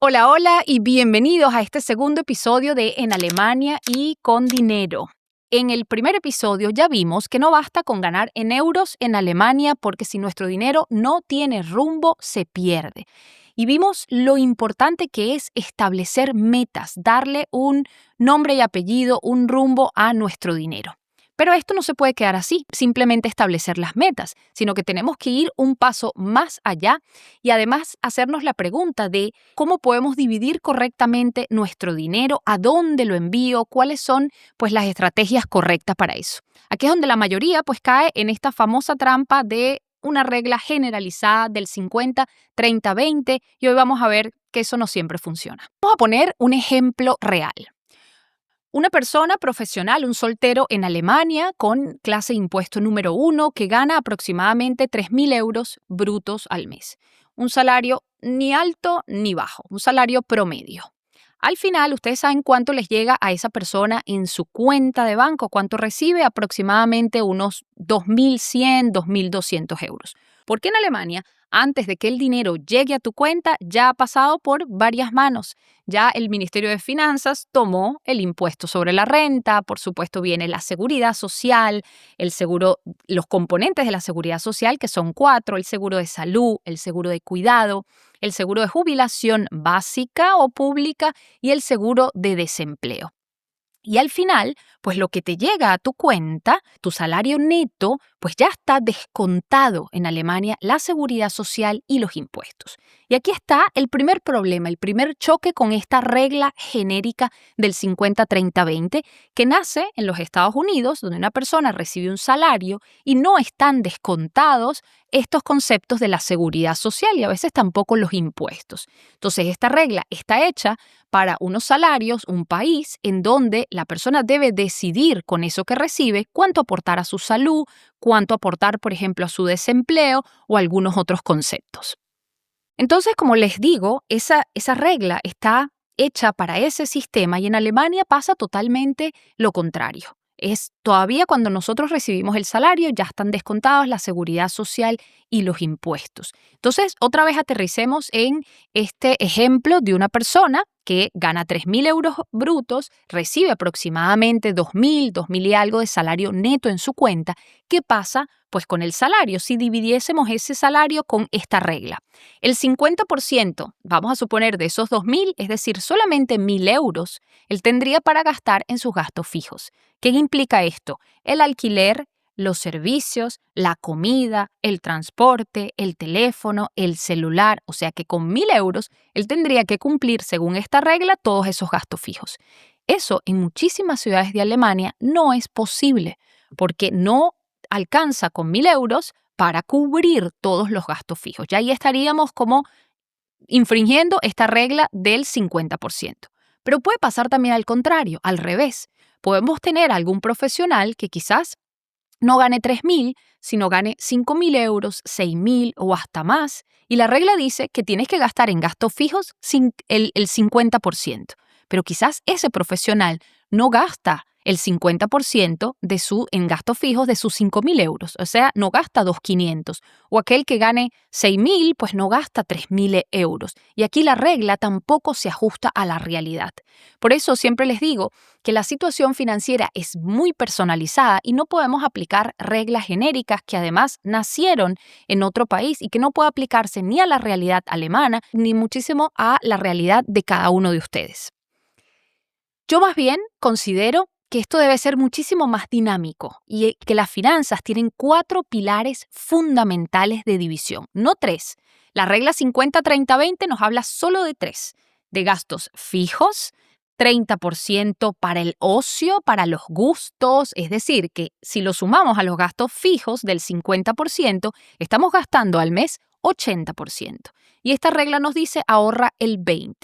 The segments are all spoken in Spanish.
Hola, hola y bienvenidos a este segundo episodio de En Alemania y con dinero. En el primer episodio ya vimos que no basta con ganar en euros en Alemania porque si nuestro dinero no tiene rumbo, se pierde. Y vimos lo importante que es establecer metas, darle un nombre y apellido, un rumbo a nuestro dinero. Pero esto no se puede quedar así, simplemente establecer las metas, sino que tenemos que ir un paso más allá y además hacernos la pregunta de cómo podemos dividir correctamente nuestro dinero, a dónde lo envío, cuáles son las estrategias correctas para eso. Aquí es donde la mayoría cae en esta famosa trampa de una regla generalizada del 50-30-20 y hoy vamos a ver que eso no siempre funciona. Vamos a poner un ejemplo real. Una persona profesional, un soltero en Alemania con clase de impuesto número 1 que gana aproximadamente 3.000 euros brutos al mes. Un salario ni alto ni bajo, un salario promedio. Al final, ustedes saben cuánto les llega a esa persona en su cuenta de banco, cuánto recibe, aproximadamente unos 2.100, 2.200 euros. Porque en Alemania, antes de que el dinero llegue a tu cuenta, ya ha pasado por varias manos. Ya el Ministerio de Finanzas tomó el impuesto sobre la renta, por supuesto viene la seguridad social, el seguro, los componentes de la seguridad social, que son 4, el seguro de salud, el seguro de cuidado, el seguro de jubilación básica o pública y el seguro de desempleo. Y al final, lo que te llega a tu cuenta, tu salario neto, ya está descontado en Alemania la seguridad social y los impuestos. Y aquí está el primer problema, el primer choque con esta regla genérica del 50-30-20 que nace en los Estados Unidos, donde una persona recibe un salario y no están descontados estos conceptos de la seguridad social y a veces tampoco los impuestos. Entonces, esta regla está hecha para unos salarios, un país en donde la persona debe decidir con eso que recibe cuánto aportar a su salud, cuánto aportar, por ejemplo, a su desempleo o algunos otros conceptos. Entonces, como les digo, esa regla está hecha para ese sistema y en Alemania pasa totalmente lo contrario. Es todavía cuando nosotros recibimos el salario, ya están descontados la seguridad social y los impuestos. Entonces, otra vez aterricemos en este ejemplo de una persona que gana 3.000 euros brutos, recibe aproximadamente 2.000 y algo de salario neto en su cuenta. ¿Qué pasa con el salario? Si dividiésemos ese salario con esta regla. El 50%, vamos a suponer, de esos 2.000, es decir, solamente 1.000 euros, él tendría para gastar en sus gastos fijos. ¿Qué implica esto? El alquiler, los servicios, la comida, el transporte, el teléfono, el celular. O sea que con 1.000 euros, él tendría que cumplir, según esta regla, todos esos gastos fijos. Eso en muchísimas ciudades de Alemania no es posible porque no alcanza con 1.000 euros para cubrir todos los gastos fijos. Ya ahí estaríamos como infringiendo esta regla del 50%. Pero puede pasar también al contrario, al revés. Podemos tener algún profesional que quizás no gane 3.000, sino gane 5.000 euros, 6.000 o hasta más. Y la regla dice que tienes que gastar en gastos fijos el 50%. Pero quizás ese profesional no gasta el 50% en gastos fijos de sus 5.000 euros. O sea, no gasta 2.500. O aquel que gane 6.000, no gasta 3.000 euros. Y aquí la regla tampoco se ajusta a la realidad. Por eso siempre les digo que la situación financiera es muy personalizada y no podemos aplicar reglas genéricas que además nacieron en otro país y que no puede aplicarse ni a la realidad alemana ni muchísimo a la realidad de cada uno de ustedes. Yo más bien considero que esto debe ser muchísimo más dinámico y que las finanzas tienen 4 pilares fundamentales de división, no 3. La regla 50-30-20 nos habla solo de 3, de gastos fijos, 30% para el ocio, para los gustos, es decir, que si lo sumamos a los gastos fijos del 50%, estamos gastando al mes 80%. Y esta regla nos dice ahorra el 20%.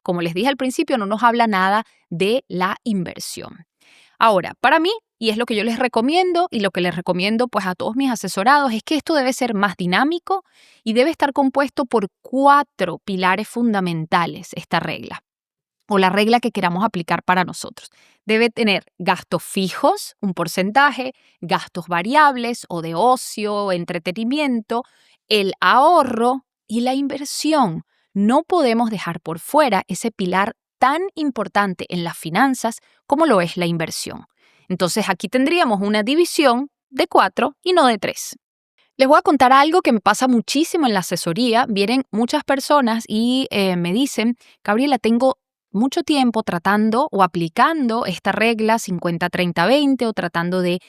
Como les dije al principio, no nos habla nada de la inversión. Ahora, para mí, y es lo que yo les recomiendo y lo que les recomiendo a todos mis asesorados, es que esto debe ser más dinámico y debe estar compuesto por 4 pilares fundamentales, esta regla, o la regla que queramos aplicar para nosotros. Debe tener gastos fijos, un porcentaje, gastos variables o de ocio, entretenimiento, el ahorro y la inversión. no podemos dejar por fuera ese pilar tan importante en las finanzas como lo es la inversión. Entonces aquí tendríamos una división de 4 y no de 3. Les voy a contar algo que me pasa muchísimo en la asesoría. Vienen muchas personas y me dicen, Gabriela, tengo mucho tiempo tratando o aplicando esta regla 50-30-20 o tratando de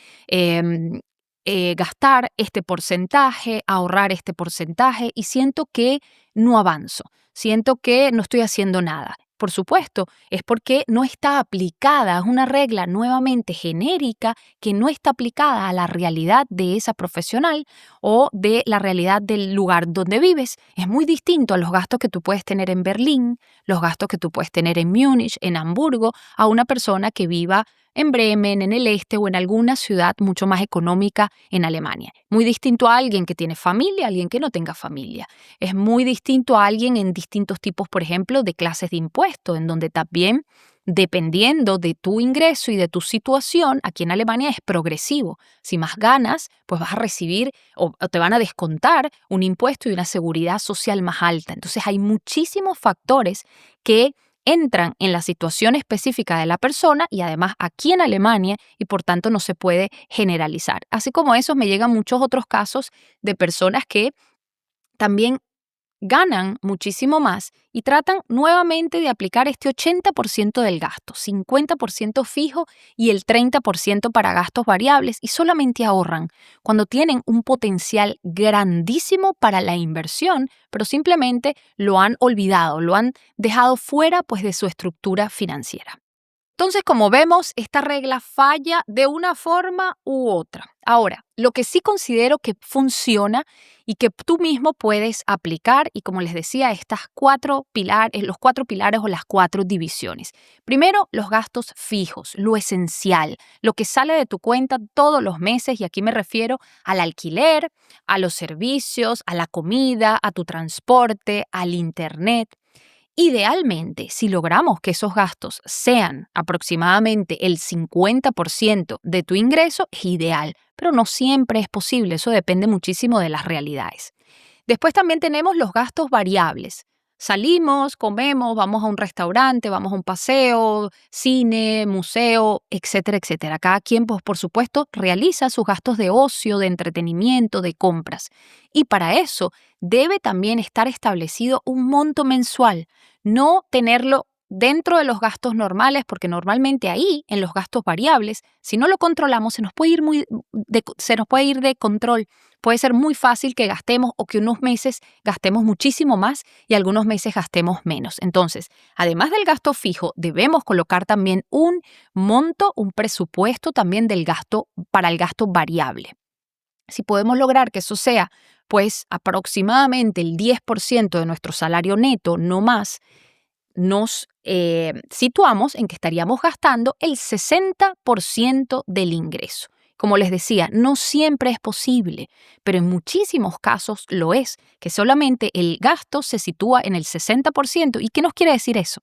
gastar este porcentaje, ahorrar este porcentaje y siento que no avanzo, siento que no estoy haciendo nada. Por supuesto, es porque no está aplicada, es una regla nuevamente genérica que no está aplicada a la realidad de esa profesional o de la realidad del lugar donde vives. Es muy distinto a los gastos que tú puedes tener en Berlín, los gastos que tú puedes tener en Múnich, en Hamburgo, a una persona que viva en Bremen, en el este o en alguna ciudad mucho más económica en Alemania. Muy distinto a alguien que tiene familia, a alguien que no tenga familia. Es muy distinto a alguien en distintos tipos, por ejemplo, de clases de impuestos, en donde también, dependiendo de tu ingreso y de tu situación, aquí en Alemania es progresivo. Si más ganas, pues vas a recibir o te van a descontar un impuesto y una seguridad social más alta. Entonces hay muchísimos factores que entran en la situación específica de la persona y además aquí en Alemania y por tanto no se puede generalizar. Así como esos me llegan muchos otros casos de personas que también ganan muchísimo más y tratan nuevamente de aplicar este 80% del gasto, 50% fijo y el 30% para gastos variables y solamente ahorran cuando tienen un potencial grandísimo para la inversión, pero simplemente lo han olvidado, lo han dejado fuera pues de su estructura financiera. Entonces, como vemos, esta regla falla de una forma u otra. Ahora, lo que sí considero que funciona y que tú mismo puedes aplicar, y como les decía, los 4 pilares o las 4 divisiones. Primero, los gastos fijos, lo esencial, lo que sale de tu cuenta todos los meses, y aquí me refiero al alquiler, a los servicios, a la comida, a tu transporte, al internet. Idealmente, si logramos que esos gastos sean aproximadamente el 50% de tu ingreso, es ideal, pero no siempre es posible, eso depende muchísimo de las realidades. Después también tenemos los gastos variables. Salimos, comemos, vamos a un restaurante, vamos a un paseo, cine, museo, etcétera, etcétera. Cada quien, pues, por supuesto, realiza sus gastos de ocio, de entretenimiento, de compras. Y para eso debe también estar establecido un monto mensual, no tenerlo dentro de los gastos normales, porque normalmente ahí, en los gastos variables, si no lo controlamos, se nos puede ir de control. Puede ser muy fácil que gastemos o que unos meses gastemos muchísimo más y algunos meses gastemos menos. Entonces, además del gasto fijo, debemos colocar también un monto, un presupuesto también para el gasto variable. Si podemos lograr que eso sea, pues, aproximadamente el 10% de nuestro salario neto, no más, nos situamos en que estaríamos gastando el 60% del ingreso. Como les decía, no siempre es posible, pero en muchísimos casos lo es, que solamente el gasto se sitúa en el 60%. ¿Y qué nos quiere decir eso?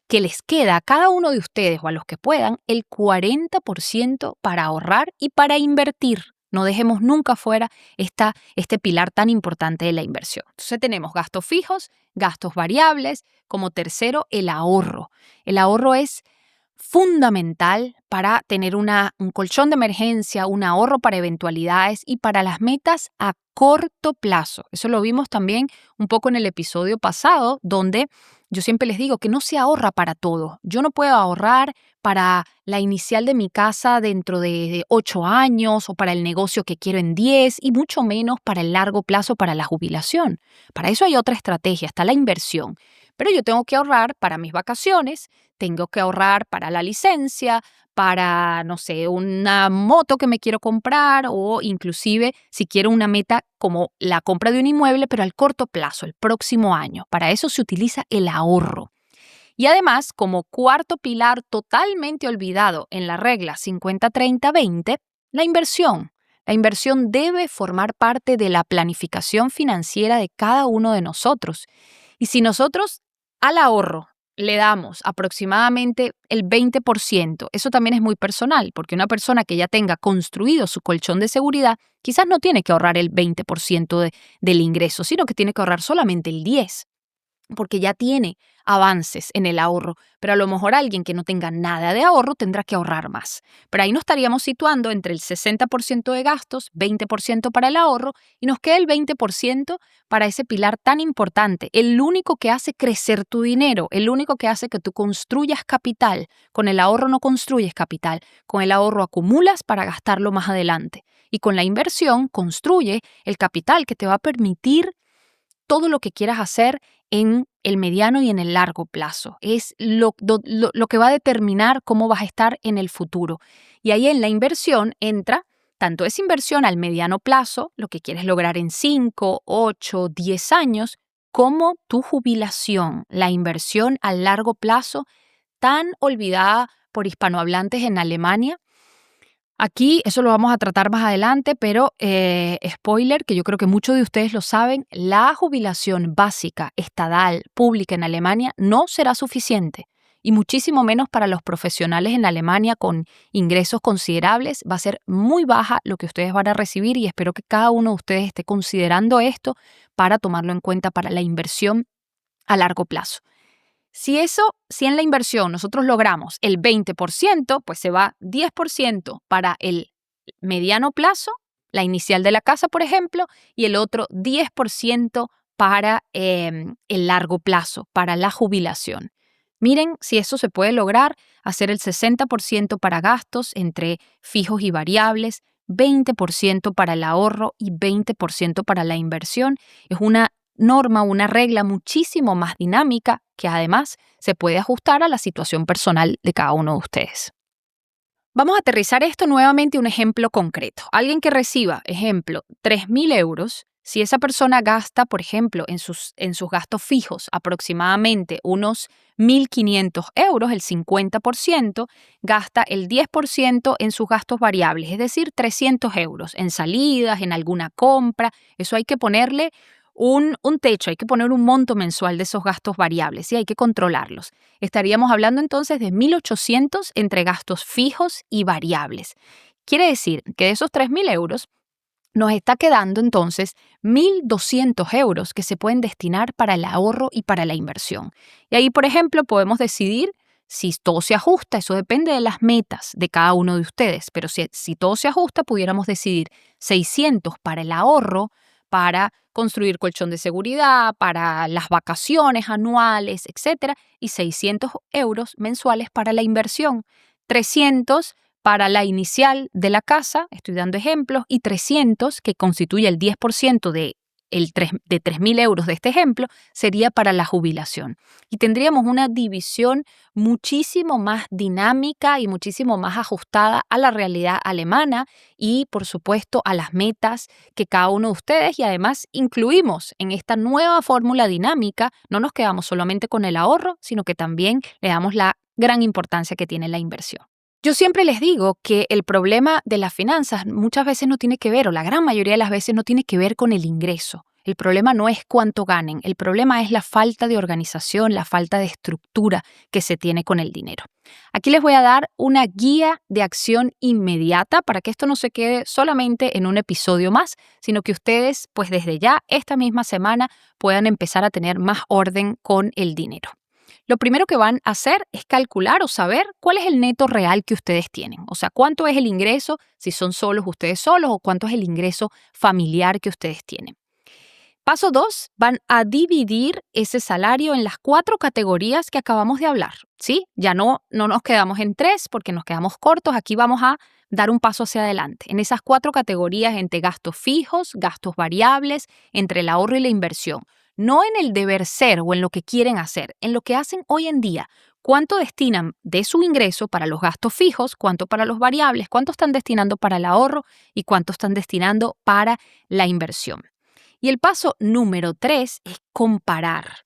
Que les queda a cada uno de ustedes o a los que puedan el 40% para ahorrar y para invertir. No dejemos nunca fuera este pilar tan importante de la inversión. Entonces tenemos gastos fijos, gastos variables, como tercero el ahorro. El ahorro es fundamental para tener un colchón de emergencia, un ahorro para eventualidades y para las metas a corto plazo. Eso lo vimos también un poco en el episodio pasado, donde yo siempre les digo que no se ahorra para todo. Yo no puedo ahorrar para la inicial de mi casa dentro de 8 años o para el negocio que quiero en 10 y mucho menos para el largo plazo, para la jubilación. Para eso hay otra estrategia, está la inversión. Pero yo tengo que ahorrar para mis vacaciones, tengo que ahorrar para la licencia, para, no sé, una moto que me quiero comprar o inclusive si quiero una meta como la compra de un inmueble, pero al corto plazo, el próximo año. Para eso se utiliza el ahorro. Y además, como cuarto pilar totalmente olvidado en la regla 50-30-20, la inversión. La inversión debe formar parte de la planificación financiera de cada uno de nosotros. Y si nosotros al ahorro le damos aproximadamente el 20%, eso también es muy personal, porque una persona que ya tenga construido su colchón de seguridad, quizás no tiene que ahorrar el 20% del ingreso, sino que tiene que ahorrar solamente el 10%. porque ya tiene avances en el ahorro, pero a lo mejor alguien que no tenga nada de ahorro tendrá que ahorrar más. Pero ahí nos estaríamos situando entre el 60% de gastos, 20% para el ahorro y nos queda el 20% para ese pilar tan importante, el único que hace crecer tu dinero, el único que hace que tú construyas capital. Con el ahorro no construyes capital, con el ahorro acumulas para gastarlo más adelante y con la inversión construye el capital que te va a permitir todo lo que quieras hacer en el mediano y en el largo plazo. Es lo que va a determinar cómo vas a estar en el futuro. Y ahí en la inversión entra tanto esa inversión al mediano plazo, lo que quieres lograr en 5, 8, 10 años, como tu jubilación, la inversión a largo plazo, tan olvidada por hispanohablantes en Alemania. Aquí eso lo vamos a tratar más adelante, pero spoiler, que yo creo que muchos de ustedes lo saben, la jubilación básica, estatal, pública en Alemania no será suficiente y muchísimo menos para los profesionales en Alemania con ingresos considerables. Va a ser muy baja lo que ustedes van a recibir y espero que cada uno de ustedes esté considerando esto para tomarlo en cuenta para la inversión a largo plazo. Si en la inversión nosotros logramos el 20%, pues se va 10% para el mediano plazo, la inicial de la casa, por ejemplo, y el otro 10% para el largo plazo, para la jubilación. Miren si eso se puede lograr, hacer el 60% para gastos entre fijos y variables, 20% para el ahorro y 20% para la inversión. Es una norma, una regla muchísimo más dinámica que además se puede ajustar a la situación personal de cada uno de ustedes. Vamos a aterrizar esto nuevamente a un ejemplo concreto. Alguien que reciba, ejemplo, 3.000 euros, si esa persona gasta, por ejemplo, en sus gastos fijos aproximadamente unos 1.500 euros, el 50%, gasta el 10% en sus gastos variables, es decir, 300 euros en salidas, en alguna compra. Eso hay que ponerle un techo, hay que poner un monto mensual de esos gastos variables y hay que controlarlos. Estaríamos hablando entonces de 1.800 entre gastos fijos y variables. Quiere decir que de esos 3.000 euros nos está quedando entonces 1.200 euros que se pueden destinar para el ahorro y para la inversión. Y ahí, por ejemplo, podemos decidir si todo se ajusta. Eso depende de las metas de cada uno de ustedes, pero si todo se ajusta, pudiéramos decidir 600 para el ahorro, para construir colchón de seguridad, para las vacaciones anuales, etc. Y 600 euros mensuales para la inversión. 300 para la inicial de la casa, estoy dando ejemplos, y 300, que constituye el 10% de 3.000 euros de este ejemplo, sería para la jubilación. Y tendríamos una división muchísimo más dinámica y muchísimo más ajustada a la realidad alemana y, por supuesto, a las metas que cada uno de ustedes, y además incluimos en esta nueva fórmula dinámica, no nos quedamos solamente con el ahorro, sino que también le damos la gran importancia que tiene la inversión. Yo siempre les digo que el problema de las finanzas muchas veces no tiene que ver, o la gran mayoría de las veces no tiene que ver con el ingreso. El problema no es cuánto ganen, el problema es la falta de organización, la falta de estructura que se tiene con el dinero. Aquí les voy a dar una guía de acción inmediata para que esto no se quede solamente en un episodio más, sino que ustedes, pues desde ya, esta misma semana, puedan empezar a tener más orden con el dinero. Lo primero que van a hacer es calcular o saber cuál es el neto real que ustedes tienen. O sea, cuánto es el ingreso, si son solos ustedes solos, o cuánto es el ingreso familiar que ustedes tienen. Paso 2, van a dividir ese salario en las 4 categorías que acabamos de hablar, ¿sí? Ya no nos quedamos en 3 porque nos quedamos cortos. Aquí vamos a dar un paso hacia adelante. En esas 4 categorías entre gastos fijos, gastos variables, entre el ahorro y la inversión. No en el deber ser o en lo que quieren hacer, en lo que hacen hoy en día. ¿Cuánto destinan de su ingreso para los gastos fijos? ¿Cuánto para los variables? ¿Cuánto están destinando para el ahorro? ¿Y cuánto están destinando para la inversión? Y el paso número 3 es comparar.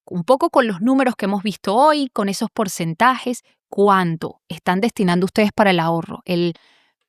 Un poco con los números que hemos visto hoy, con esos porcentajes, ¿cuánto están destinando ustedes para el ahorro? ¿El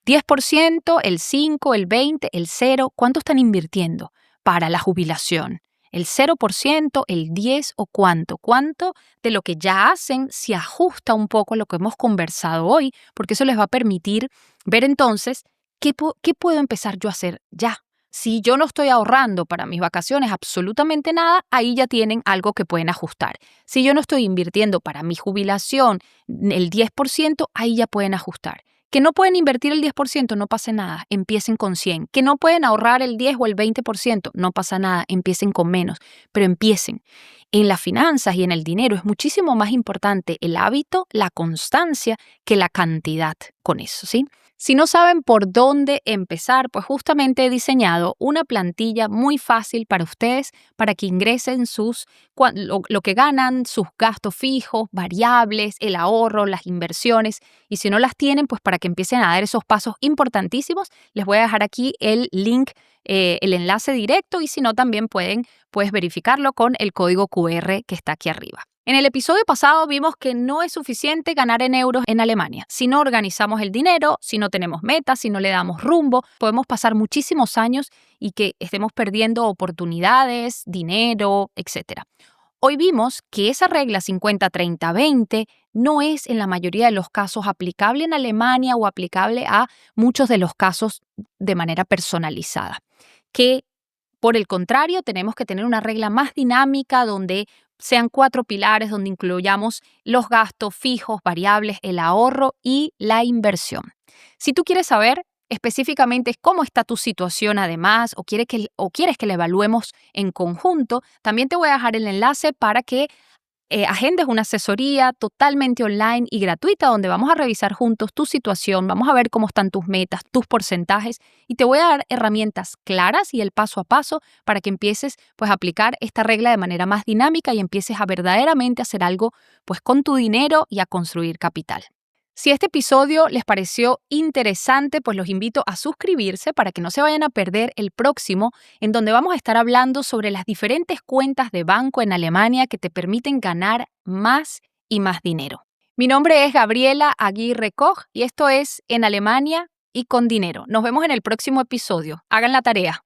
10%, el 5%, el 20%, el 0%? ¿Cuánto están invirtiendo para la jubilación? ¿El 0%, el 10% o cuánto? ¿Cuánto de lo que ya hacen se ajusta un poco a lo que hemos conversado hoy? Porque eso les va a permitir ver entonces qué puedo empezar yo a hacer ya Si yo no estoy ahorrando para mis vacaciones absolutamente nada, ahí ya tienen algo que pueden ajustar. Si yo no estoy invirtiendo para mi jubilación el 10%, ahí ya pueden ajustar. Que no pueden invertir el 10%, no pasa nada, empiecen con 100. Que no pueden ahorrar el 10 o el 20%, no pasa nada, empiecen con menos, pero empiecen. En las finanzas y en el dinero es muchísimo más importante el hábito, la constancia, que la cantidad con eso, ¿sí? Si no saben por dónde empezar, pues justamente he diseñado una plantilla muy fácil para ustedes para que ingresen lo que ganan, sus gastos fijos, variables, el ahorro, las inversiones. Y si no las tienen, pues para que empiecen a dar esos pasos importantísimos, les voy a dejar aquí el link, el enlace directo, y si no, también puedes verificarlo con el código QR que está aquí arriba. En el episodio pasado vimos que no es suficiente ganar en euros en Alemania. Si no organizamos el dinero, si no tenemos metas, si no le damos rumbo, podemos pasar muchísimos años y que estemos perdiendo oportunidades, dinero, etc. Hoy vimos que esa regla 50-30-20 no es en la mayoría de los casos aplicable en Alemania o aplicable a muchos de los casos de manera personalizada. Que por el contrario, tenemos que tener una regla más dinámica donde sean 4 pilares, donde incluyamos los gastos fijos, variables, el ahorro y la inversión. Si tú quieres saber específicamente cómo está tu situación además o quieres que la evaluemos en conjunto, también te voy a dejar el enlace para que agendes una asesoría totalmente online y gratuita donde vamos a revisar juntos tu situación, vamos a ver cómo están tus metas, tus porcentajes y te voy a dar herramientas claras y el paso a paso para que empieces pues a aplicar esta regla de manera más dinámica y empieces a verdaderamente hacer algo pues con tu dinero y a construir capital. Si este episodio les pareció interesante, pues los invito a suscribirse para que no se vayan a perder el próximo, en donde vamos a estar hablando sobre las diferentes cuentas de banco en Alemania que te permiten ganar más y más dinero. Mi nombre es Gabriela Aguirre Koch y esto es En Alemania y con Dinero. Nos vemos en el próximo episodio. Hagan la tarea.